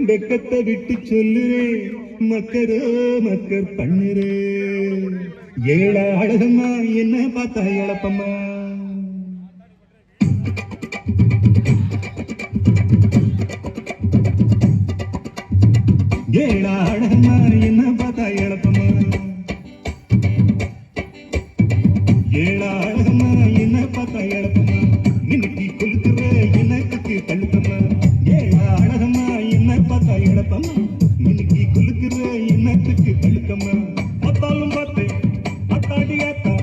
வெக்கத்தை விட்டு சொல்லுறே மக்கரோ மக்கர் பண்ணுறே ஏழா அழகம்மா என்ன பார்த்தா எழப்பம்மா ஏழா அழகம்மா என்ன பார்த்தா எழப்பம்மா ஏழா அழகம்மா என்ன பார்த்தா எழப்பம்மா இன்னைக்கு கொளுத்துற எனக்கு தள்ளுக்கம்மா ஏழா அழகம்மா என்ன பார்த்தா எழப்பம்மா இன்னைக்கு கொளுத்துற என்னத்துக்கு தள்ளுக்கம்மா பார்த்தாலும் பார்த்தேன் அத்தாடி ஆத்தா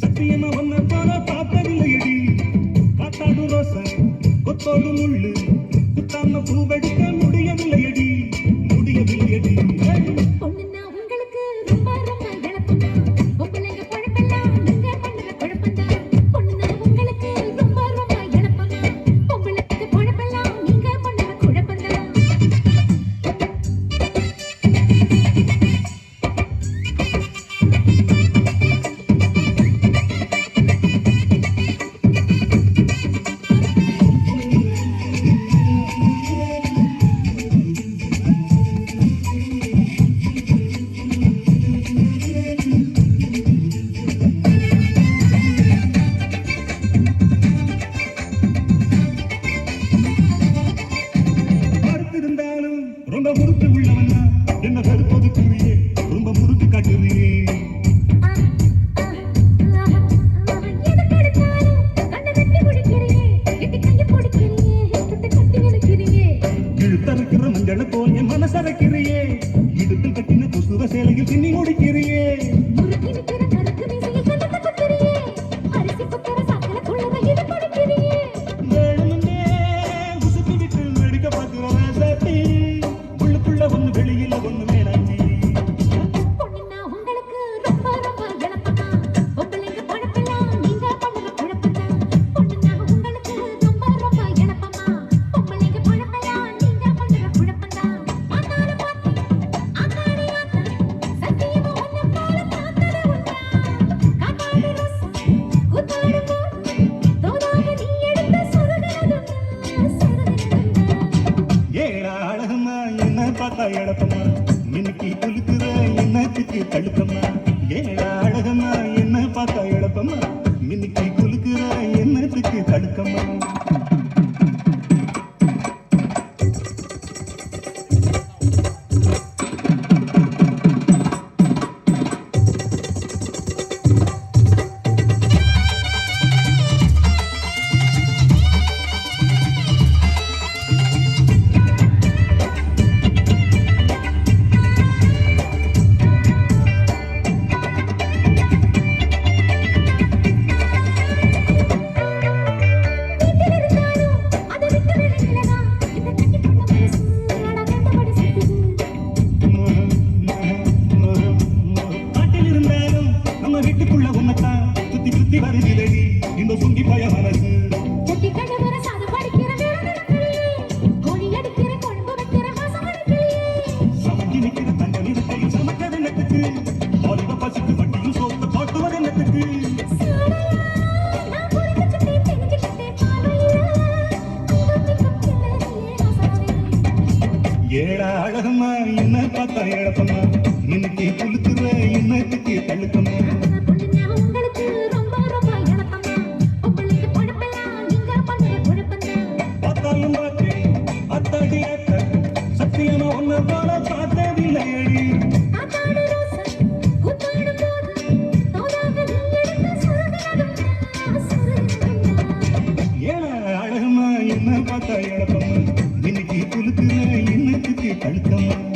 சத்தியமா ஒன்ன போல பார்த்ததில்லையடி காத்தாடு ரோசை கொத்தோடு முள்ளு குத்தாம பூவெடுக்க முடியவில்லையடி முடியவில்லையடி ரொம்ப முறுக்கு உள்ளவனா என்ன கருப்பொதுக்குறியே ரொம்ப முறுக்கு காட்டுறியே இழுத்தறுக்கிற மஞ்சளை போல் என் மனசரைக்கிறியே இடுப்பில் கட்டின புசுவ சேலையில் சின்னி முடிக்கிறியே வெளியில ஒண்ணு மேலாண்டி பார்த்தா எழப்பம்மா இன்னைக்கு குலுக்குற என்னத்துக்கு தடுக்கம்மா ஏழா அழகம்மா என்ன பார்த்தா எழப்பம்மா இன்னைக்கு குலுக்குற என்னத்துக்கு தடுக்கம்மா வீட்டுக்குள்ள உன்னத்தான் சுத்தி சுத்தி வருகிறடி இந்த சுண்டி பய மனசு சமைக்கி நிக்கிற தங்க நிறத்தையும் சமைக்கிற எண்ணத்துக்கு வாலிப பசுக்கு வட்டியும் சோத்த காட்டுவது எண்ணத்துக்கு ஏழா அழகம்மா என்ன பார்த்தா எழப்பம்மா இன்னைக்கு குளுத்துற இன்னத்துக்கு தள்ளுக்கம்மா பார்த்தாலும் பார்த்தேன் அத்தாடி அத்த சத்தியமா ஒன்ன போல பார்த்ததில்லையடி ஏழா அழகம்மா என்ன பார்த்தா எழப்பம்மா இன்னைக்கு குளுத்துற இன்னத்துக்கு தள்ளுக்கம்மா